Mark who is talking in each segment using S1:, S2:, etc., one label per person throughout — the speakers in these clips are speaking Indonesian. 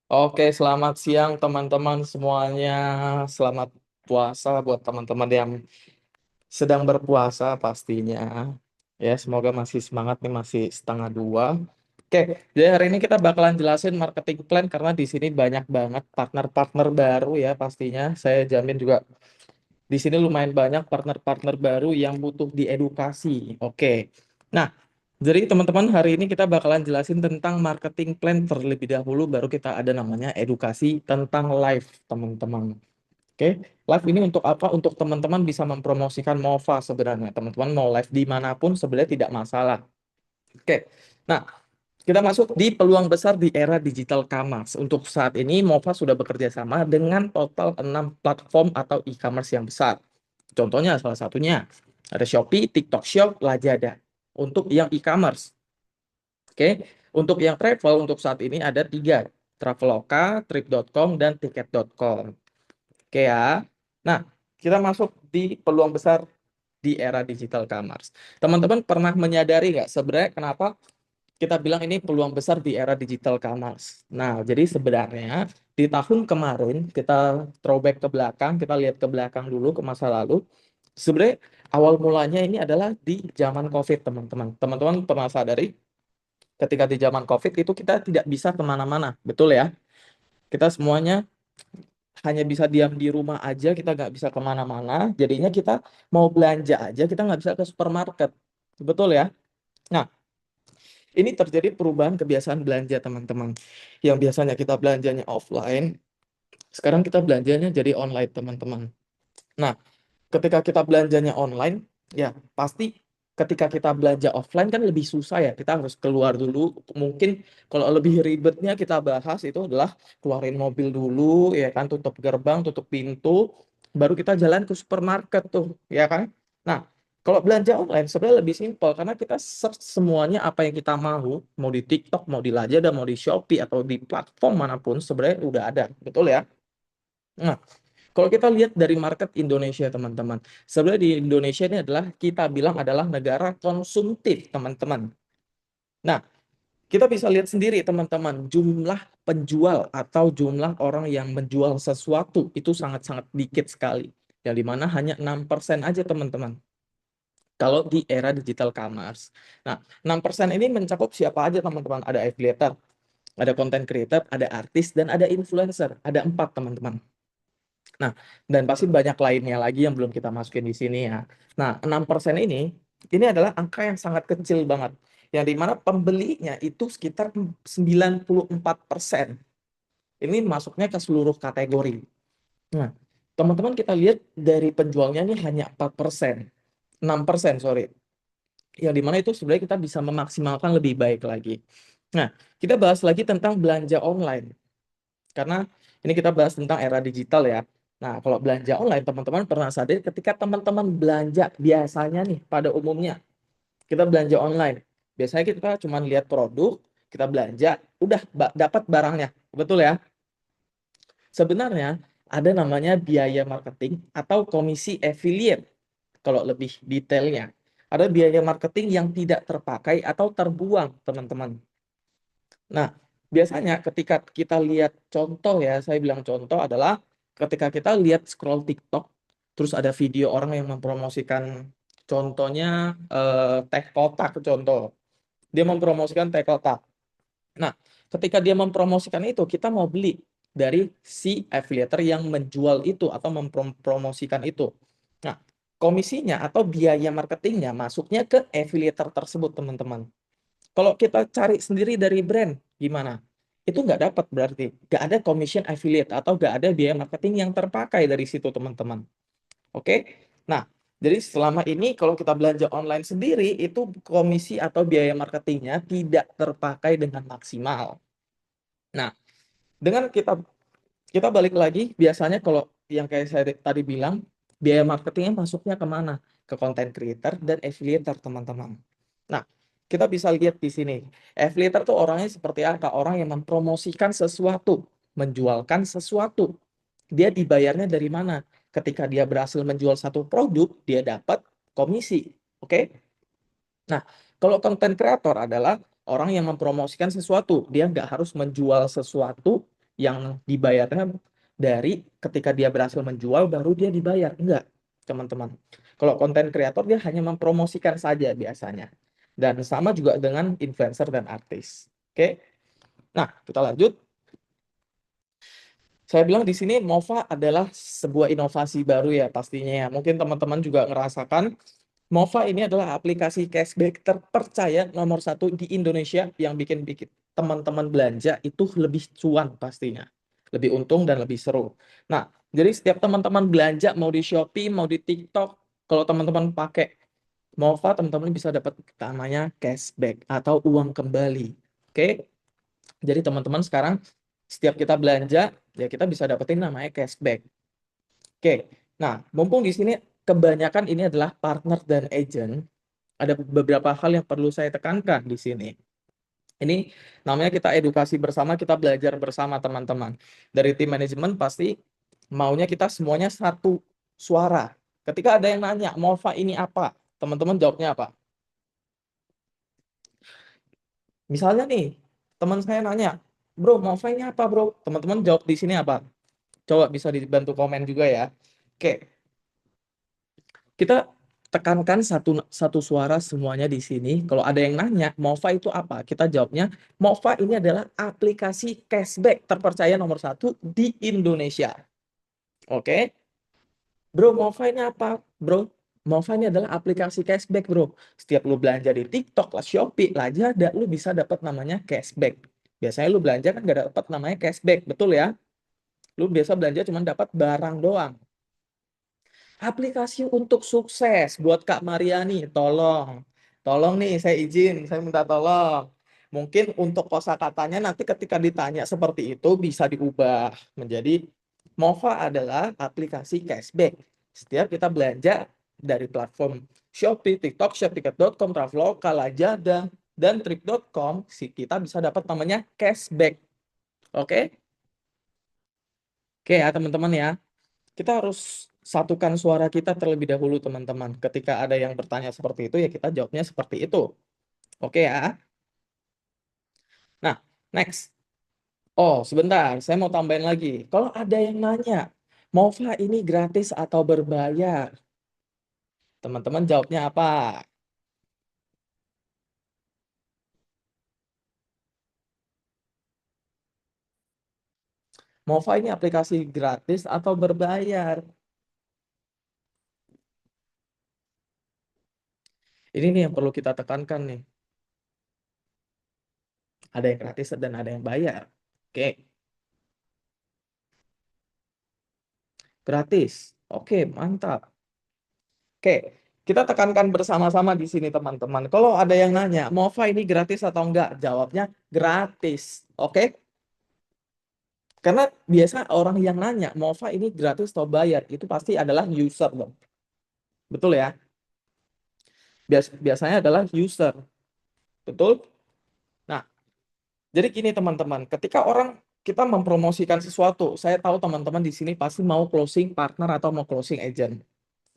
S1: Oke, selamat siang teman-teman semuanya. Selamat puasa buat teman-teman yang sedang berpuasa pastinya. Ya, semoga masih semangat nih, masih setengah dua. Oke, jadi hari ini kita bakalan jelasin marketing plan karena di sini banyak banget partner-partner baru ya pastinya. Saya jamin juga di sini lumayan banyak partner-partner baru yang butuh diedukasi. Oke. Nah, jadi teman-teman hari ini kita bakalan jelasin tentang marketing plan terlebih dahulu baru kita ada namanya edukasi tentang live, teman-teman. Oke. Live ini untuk apa? Untuk teman-teman bisa mempromosikan MOVA sebenarnya. Teman-teman mau live dimanapun sebenarnya tidak masalah. Oke. Nah, kita masuk di peluang besar di era digital commerce. Untuk saat ini, MOVA sudah bekerja sama dengan total 6 platform atau e-commerce yang besar. Contohnya salah satunya ada Shopee, TikTok Shop, Lazada. Untuk yang e-commerce, oke. Untuk yang travel untuk saat ini ada tiga, Traveloka, Trip.com, dan Tiket.com. Oke ya. Nah, kita masuk di peluang besar di era digital commerce. Teman-teman pernah menyadari nggak sebenarnya kenapa kita bilang ini peluang besar di era digital commerce? Nah, jadi sebenarnya di tahun kemarin kita throwback ke belakang, kita lihat ke belakang dulu ke masa lalu. Sebenarnya awal mulanya ini adalah di zaman COVID, teman-teman. Teman-teman pernah sadari ketika di zaman COVID itu kita tidak bisa kemana-mana, betul ya? Kita semuanya hanya bisa diam di rumah aja, kita nggak bisa kemana-mana. Jadinya kita mau belanja aja, kita nggak bisa ke supermarket, betul ya? Nah, ini terjadi perubahan kebiasaan belanja, teman-teman. Yang biasanya kita belanjanya offline, sekarang kita belanjanya jadi online, teman-teman. Nah, ketika kita belanjanya online, ya pasti ketika kita belanja offline kan lebih susah ya. Kita harus keluar dulu. Mungkin kalau lebih ribetnya kita bahas itu adalah keluarin mobil dulu, ya kan, tutup gerbang, tutup pintu, baru kita jalan ke supermarket tuh, ya kan. Nah, kalau belanja online sebenarnya lebih simpel karena kita search semuanya apa yang kita mau di TikTok, mau di Lazada, mau di Shopee atau di platform manapun sebenarnya udah ada, betul ya. Nah, kalau kita lihat dari market Indonesia, teman-teman, sebenarnya di Indonesia ini adalah kita bilang adalah negara konsumtif, teman-teman. Nah, kita bisa lihat sendiri, teman-teman, jumlah penjual atau jumlah orang yang menjual sesuatu itu sangat-sangat dikit sekali. Yang dimana hanya 6% aja, teman-teman. Kalau di era digital commerce. Nah, 6% ini mencakup siapa aja, teman-teman? Ada affiliate, ada content creator, ada artis, dan ada influencer. Ada 4, teman-teman. Nah, dan pasti banyak lainnya lagi yang belum kita masukin di sini ya. Nah, 6% ini adalah angka yang sangat kecil banget. Yang dimana pembelinya itu sekitar 94%. Ini masuknya ke seluruh kategori. Nah, teman-teman kita lihat dari penjualnya ini hanya 4%. 6%, sorry. Yang dimana itu sebenarnya kita bisa memaksimalkan lebih baik lagi. Nah, kita bahas lagi tentang belanja online. Karena ini kita bahas tentang era digital ya. Nah, kalau belanja online, teman-teman pernah sadar ketika teman-teman belanja biasanya nih pada umumnya kita belanja online. Biasanya kita cuma lihat produk, kita belanja, udah dapat barangnya. Betul ya? Sebenarnya ada namanya biaya marketing atau komisi affiliate. Kalau lebih detailnya, ada biaya marketing yang tidak terpakai atau terbuang, teman-teman. Nah, biasanya ketika kita lihat contoh ya, saya bilang contoh adalah ketika kita lihat scroll TikTok, terus ada video orang yang mempromosikan, contohnya teh kotak contoh. Dia mempromosikan teh kotak. Nah, ketika dia mempromosikan itu, kita mau beli dari si affiliator yang menjual itu atau mempromosikan itu. Nah, komisinya atau biaya marketingnya masuknya ke affiliator tersebut, teman-teman. Kalau kita cari sendiri dari brand, gimana? Itu nggak dapat berarti. Nggak ada commission affiliate atau nggak ada biaya marketing yang terpakai dari situ, teman-teman. Oke? Nah, jadi selama ini kalau kita belanja online sendiri, itu komisi atau biaya marketingnya tidak terpakai dengan maksimal. Nah, dengan kita balik lagi, biasanya kalau yang kayak saya tadi bilang, biaya marketingnya masuknya kemana? Ke content creator dan affiliator, teman-teman. Nah, kita bisa lihat di sini. Affiliator tuh orangnya seperti apa? Orang yang mempromosikan sesuatu, menjualkan sesuatu. Dia dibayarnya dari mana? Ketika dia berhasil menjual satu produk, dia dapat komisi. Oke? Nah, kalau content creator adalah orang yang mempromosikan sesuatu. Dia nggak harus menjual sesuatu, yang dibayarnya dari ketika dia berhasil menjual baru dia dibayar. Enggak, teman-teman. Kalau konten kreator dia hanya mempromosikan saja biasanya. Dan sama juga dengan influencer dan artis. Oke. Nah, kita lanjut. Saya bilang di sini Mova adalah sebuah inovasi baru ya pastinya ya. Mungkin teman-teman juga ngerasakan Mova ini adalah aplikasi cashback terpercaya nomor satu di Indonesia yang bikin teman-teman belanja itu lebih cuan pastinya. Lebih untung dan lebih seru. Nah, jadi setiap teman-teman belanja mau di Shopee, mau di TikTok, kalau teman-teman pakai Mova, teman-teman bisa dapat namanya cashback atau uang kembali. Oke? Jadi teman-teman sekarang setiap kita belanja, ya kita bisa dapetin namanya cashback. Oke, nah mumpung di sini kebanyakan ini adalah partner dan agent, ada beberapa hal yang perlu saya tekankan di sini. Ini namanya kita edukasi bersama, kita belajar bersama teman-teman. Dari tim manajemen pasti maunya kita semuanya satu suara. Ketika ada yang nanya, Mova ini apa? Teman-teman jawabnya apa? Misalnya nih, teman saya nanya, bro, Mova ini apa bro? Teman-teman jawab di sini apa? Coba bisa dibantu komen juga ya. Oke, kita tekankan satu satu suara semuanya di sini. Kalau ada yang nanya, Mova itu apa? Kita jawabnya, Mova ini adalah aplikasi cashback terpercaya nomor satu di Indonesia. Oke, bro, Mova ini apa? Bro, Mova ini adalah aplikasi cashback, bro. Setiap lu belanja di TikTok, lah, Shopee, Lazada, lu bisa dapat namanya cashback. Biasanya lu belanja kan nggak dapat namanya cashback, betul ya? Lu biasa belanja cuma dapat barang doang. Aplikasi untuk sukses buat Kak Mariani, tolong. Tolong nih, saya izin, saya minta tolong. Mungkin untuk kosakatanya nanti ketika ditanya seperti itu bisa diubah menjadi Mova adalah aplikasi cashback. Setiap kita belanja dari platform Shopee, TikTok Shop, Tiket.com, Traveloka, Lazada, dan Trip.com, kita bisa dapat namanya cashback. Oke? Oke ya teman-teman ya. Kita harus satukan suara kita terlebih dahulu, teman-teman. Ketika ada yang bertanya seperti itu, ya kita jawabnya seperti itu. Oke ya. Nah, next. Oh, sebentar. Saya mau tambahin lagi. Kalau ada yang nanya, Mova ini gratis atau berbayar? Teman-teman jawabnya apa? Mova ini aplikasi gratis atau berbayar? Ini nih yang perlu kita tekankan nih. Ada yang gratis dan ada yang bayar. Oke, gratis. Oke, mantap. Oke, kita tekankan bersama-sama di sini teman-teman. Kalau ada yang nanya, Mova ini gratis atau enggak? Jawabnya gratis. Oke? Karena biasa orang yang nanya, Mova ini gratis atau bayar? Itu pasti adalah user dong. Betul ya? Biasanya adalah user. Betul? Nah, jadi gini teman-teman, ketika orang kita mempromosikan sesuatu, saya tahu teman-teman di sini pasti mau closing partner atau mau closing agent.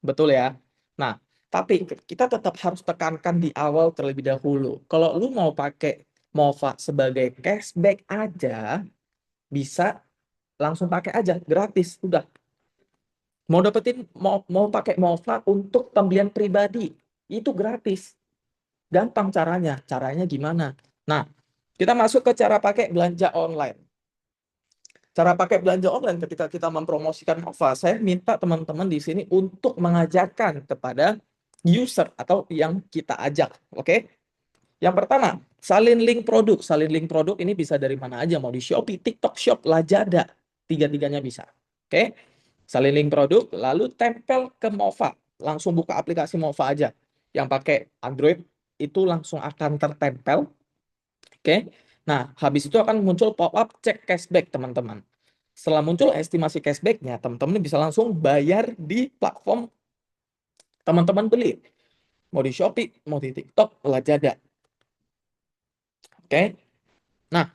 S1: Betul ya? Nah, tapi kita tetap harus tekankan di awal terlebih dahulu. Kalau lu mau pakai Mova sebagai cashback aja, bisa langsung pakai aja, gratis, udah. Mau pakai Mova untuk pembelian pribadi, itu gratis. Gampang caranya. Caranya gimana? Nah, kita masuk ke cara pakai belanja online. Cara pakai belanja online ketika kita mempromosikan Nova, saya minta teman-teman di sini untuk mengajarkan kepada user atau yang kita ajak. Oke? Yang pertama, salin link produk. Salin link produk ini bisa dari mana aja, mau di Shopee, TikTok Shop, Lazada. Tiga-tiganya bisa. Oke? Salin link produk, lalu tempel ke Mova. Langsung buka aplikasi Mova aja. Yang pakai Android itu langsung akan tertempel. Oke. Nah, habis itu akan muncul pop-up cek cashback, teman-teman. Setelah muncul estimasi cashbacknya, teman-teman bisa langsung bayar di platform teman-teman beli. Mau di Shopee, mau di TikTok, Lazada. Oke. Nah,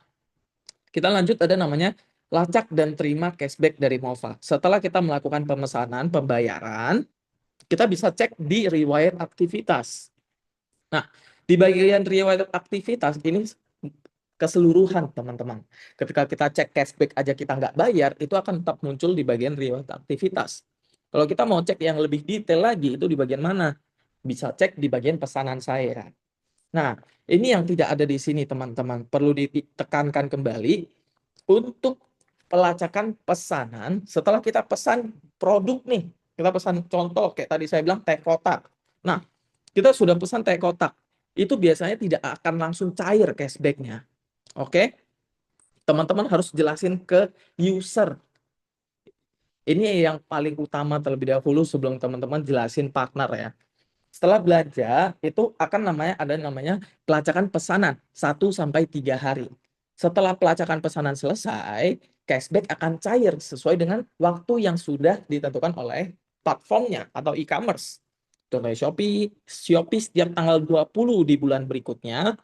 S1: kita lanjut ada namanya lacak dan terima cashback dari Mova. Setelah kita melakukan pemesanan, pembayaran, kita bisa cek di riwayat aktivitas. Nah, di bagian riwayat aktivitas ini keseluruhan, teman-teman. Ketika kita cek cashback aja kita nggak bayar, itu akan tetap muncul di bagian reward aktivitas. Kalau kita mau cek yang lebih detail lagi, itu di bagian mana? Bisa cek di bagian pesanan saya. Nah, ini yang tidak ada di sini, teman-teman. Perlu ditekankan kembali untuk pelacakan pesanan setelah kita pesan produk nih. Kita pesan contoh, kayak tadi saya bilang teh kotak. Nah, kita sudah pesan teh kotak. Itu biasanya tidak akan langsung cair cashback-nya. Oke? Teman-teman harus jelasin ke user. Ini yang paling utama terlebih dahulu sebelum teman-teman jelasin partner ya. Setelah belanja itu akan ada namanya pelacakan pesanan 1 sampai 3 hari. Setelah pelacakan pesanan selesai, cashback akan cair sesuai dengan waktu yang sudah ditentukan oleh platformnya atau e-commerce. Contohnya Shopee setiap tanggal 20 di bulan berikutnya,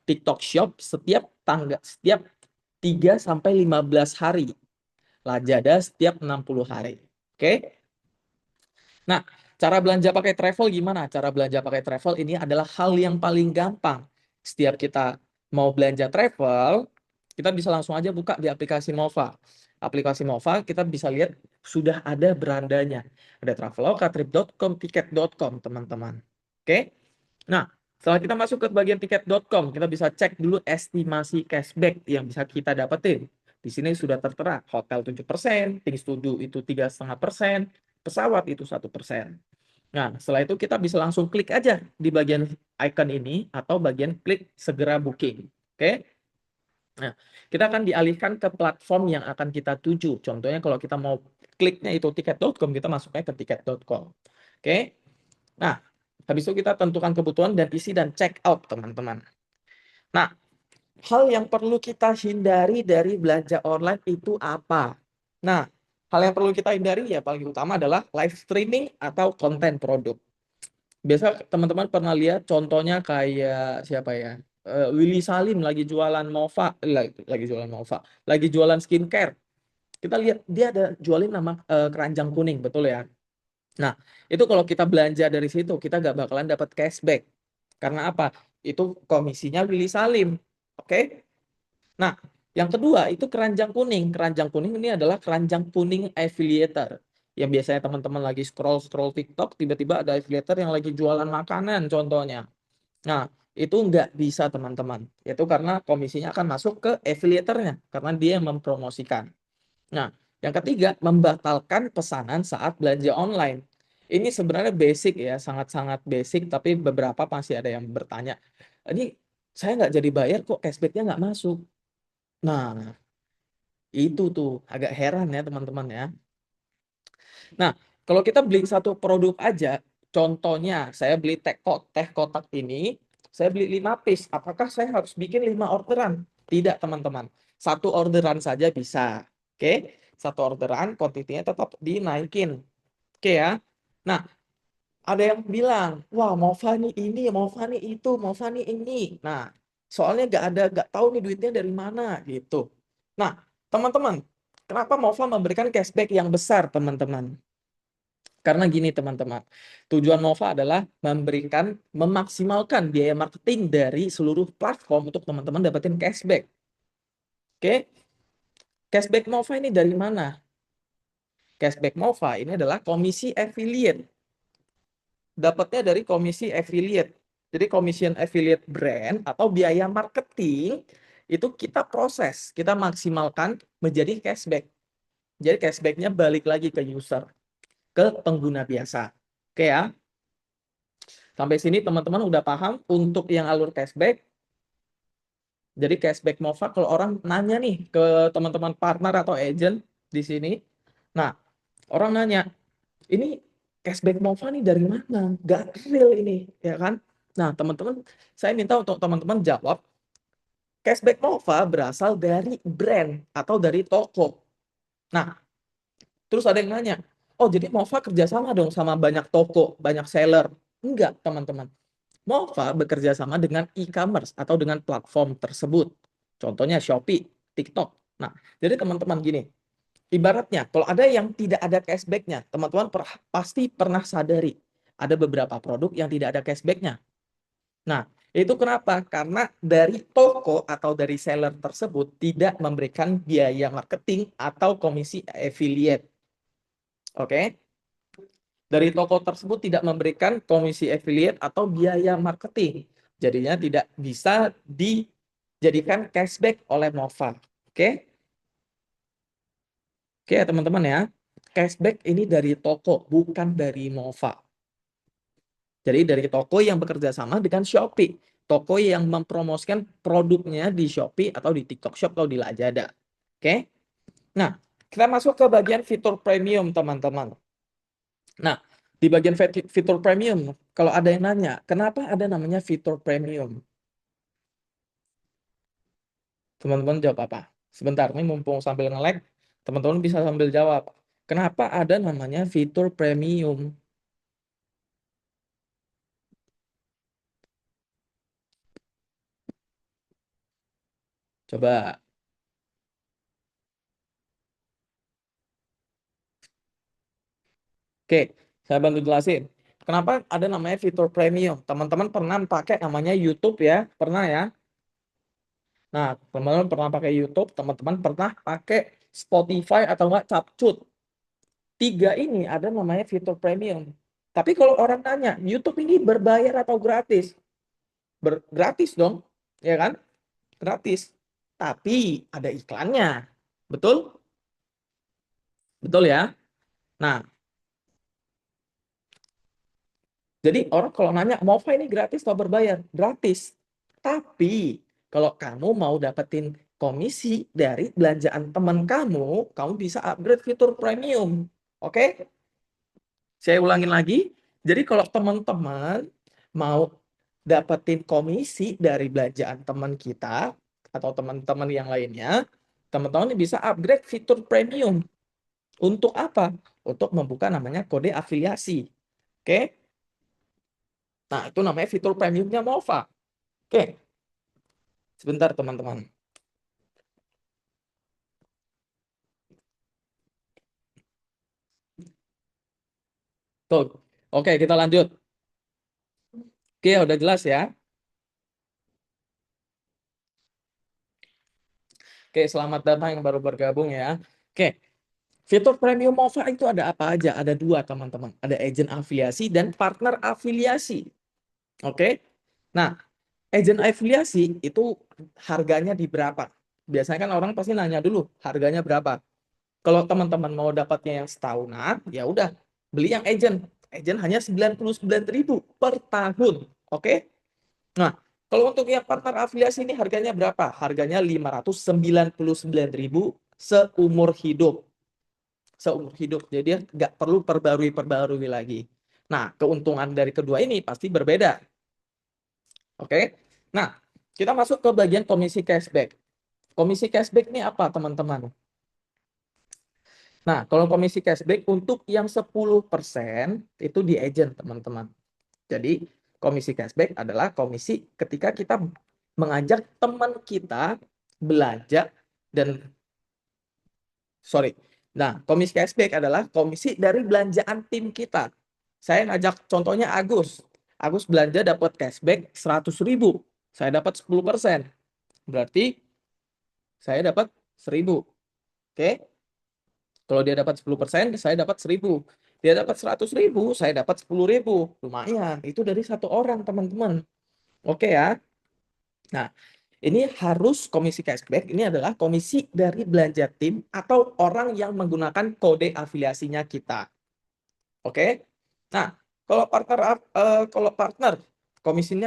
S1: TikTok Shop setiap 3 sampai 15 hari. Lazada setiap 60 hari. Oke? Nah, cara belanja pakai travel gimana? Cara belanja pakai travel ini adalah hal yang paling gampang. Setiap kita mau belanja travel, kita bisa langsung aja buka di aplikasi Mova. Aplikasi Mova kita bisa lihat sudah ada berandanya. Ada Traveloka, Trip.com, Tiket.com, teman-teman. Oke? Nah, setelah kita masuk ke bagian Tiket.com, kita bisa cek dulu estimasi cashback yang bisa kita dapetin. Di sini sudah tertera hotel 7%, things to do itu 3,5%, pesawat itu 1%. Nah, setelah itu kita bisa langsung klik aja di bagian icon ini atau bagian klik segera booking. Oke? Nah, kita akan dialihkan ke platform yang akan kita tuju. Contohnya kalau kita mau kliknya itu tiket.com, kita masuknya ke tiket.com. Oke? Nah, habis itu kita tentukan kebutuhan dan isi dan check out, teman-teman. Nah, hal yang perlu kita hindari dari belanja online itu apa? Nah, hal yang perlu kita hindari ya paling utama adalah live streaming atau konten produk. Biasa teman-teman pernah lihat contohnya kayak siapa ya? Willy Salim lagi jualan Mova, lagi jualan skincare. Kita lihat dia ada jualin nama keranjang kuning, betul ya? Nah, itu kalau kita belanja dari situ, kita nggak bakalan dapat cashback. Karena apa? Itu komisinya Willy Salim. Oke? Nah, yang kedua itu keranjang kuning. Keranjang kuning ini adalah keranjang kuning affiliator. Yang biasanya teman-teman lagi scroll-scroll TikTok, tiba-tiba ada affiliator yang lagi jualan makanan contohnya. Nah, itu nggak bisa teman-teman. Itu karena komisinya akan masuk ke affiliatornya. Karena dia yang mempromosikan. Nah, yang ketiga, membatalkan pesanan saat belanja online. Ini sebenarnya basic ya, sangat-sangat basic, tapi beberapa masih ada yang bertanya, ini saya nggak jadi bayar kok cashback-nya nggak masuk. Nah, itu tuh agak heran ya teman-teman ya. Nah, kalau kita beli satu produk aja, contohnya saya beli teh kotak ini, saya beli 5 piece. Apakah saya harus bikin 5 orderan? Tidak, teman-teman. Satu orderan saja bisa. Oke, satu orderan kuantitinya tetap dinaikin. Oke ya. Nah, ada yang bilang, wah mau Fani ini, mau Fani itu, mau Fani ini. Nah, soalnya nggak tahu nih duitnya dari mana gitu. Nah, teman-teman, kenapa Mova memberikan cashback yang besar, teman-teman? Karena gini, teman-teman. Tujuan Mova adalah memaksimalkan biaya marketing dari seluruh platform untuk teman-teman dapetin cashback. Oke? Cashback Mova ini dari mana? Cashback Mova ini adalah komisi affiliate. Dapatnya dari komisi affiliate. Jadi commission affiliate brand atau biaya marketing itu kita proses, kita maksimalkan menjadi cashback. Jadi cashbacknya balik lagi ke user, ke pengguna biasa. Oke ya. Sampai sini teman-teman udah paham untuk yang alur cashback. Jadi cashback Mova kalau orang nanya nih ke teman-teman partner atau agent di sini. Nah, orang nanya, ini cashback Mova nih dari mana? Gak real ini, ya kan? Nah, teman-teman, saya minta untuk teman-teman jawab, cashback Mova berasal dari brand atau dari toko. Nah, terus ada yang nanya, oh jadi Mova kerjasama dong sama banyak toko, banyak seller. Enggak, teman-teman. Mova bekerja sama dengan e-commerce atau dengan platform tersebut. Contohnya Shopee, TikTok. Nah, jadi teman-teman gini, ibaratnya kalau ada yang tidak ada cashback-nya, teman-teman pasti pernah sadari ada beberapa produk yang tidak ada cashback-nya. Nah, Itu kenapa? Karena dari toko atau dari seller tersebut tidak memberikan biaya marketing atau komisi affiliate. Oke? Dari toko tersebut tidak memberikan komisi affiliate atau biaya marketing. Jadinya tidak bisa dijadikan cashback oleh Nova. Oke? Oke, teman-teman ya. Cashback ini dari toko, bukan dari Nova. Jadi dari toko yang bekerja sama dengan Shopee. Toko yang mempromosikan produknya di Shopee atau di TikTok Shop atau di Lazada. Oke? Nah, kita masuk ke bagian fitur premium, teman-teman. Nah, di bagian fitur premium, kalau ada yang nanya, kenapa ada namanya fitur premium? Teman-teman jawab apa? Sebentar, ini mumpung sambil nge-lag, teman-teman bisa sambil jawab. Kenapa ada namanya fitur premium? Coba. Oke, saya bantu jelasin. Kenapa ada namanya fitur premium? Teman-teman pernah pakai namanya YouTube ya? Pernah ya? Nah, teman-teman pernah pakai YouTube, teman-teman pernah pakai Spotify atau enggak Capcut. Tiga ini ada namanya fitur premium. Tapi kalau orang tanya, YouTube ini berbayar atau gratis? Gratis dong, ya kan? Gratis. Tapi ada iklannya. Betul? Betul ya? Nah, jadi orang kalau nanya, Mova ini gratis atau berbayar? Gratis. Tapi kalau kamu mau dapetin komisi dari belanjaan teman kamu bisa upgrade fitur premium. Oke? Saya ulangin lagi. Jadi kalau teman-teman mau dapetin komisi dari belanjaan teman kita atau teman-teman yang lainnya, teman-teman bisa upgrade fitur premium. Untuk apa? Untuk membuka namanya kode afiliasi. Oke? Nah, itu namanya fitur premiumnya Mova. Oke, sebentar teman-teman. Tuh. Oke, kita lanjut. Oke, udah jelas ya. Oke, selamat datang yang baru bergabung ya. Oke, fitur premium Mova itu ada apa aja? Ada dua teman-teman. Ada agent afiliasi dan partner afiliasi. Oke. Nah, agent afiliasi itu harganya di berapa? Biasanya kan orang pasti nanya dulu, harganya berapa? Kalau teman-teman mau dapatnya yang setahunan, ya udah beli yang agent. Agent hanya 99.000 per tahun. Oke? Nah, kalau untuk yang partner afiliasi ini harganya berapa? Harganya 599.000 seumur hidup. Seumur hidup. Jadi nggak perlu perbarui lagi. Nah, keuntungan dari kedua ini pasti berbeda. Oke? Nah, kita masuk ke bagian komisi cashback. Komisi cashback ini apa, teman-teman? Nah, kalau komisi cashback untuk yang 10% itu di agent, teman-teman. Jadi, komisi cashback adalah komisi ketika kita mengajak teman kita belanja dan sorry. Nah, komisi cashback adalah komisi dari belanjaan tim kita. Saya ngajak contohnya Agus. Agus belanja dapat cashback 100.000. Saya dapat 10%. Berarti saya dapat 1.000. Oke? Kalau dia dapat 10%, saya dapat 1.000. Dia dapat 100.000, saya dapat 10.000. Lumayan. Itu dari satu orang, teman-teman. Oke ya. Nah, ini harus komisi cashback. Ini adalah komisi dari belanja tim atau orang yang menggunakan kode afiliasinya kita. Oke. Nah, kalau partner komisinya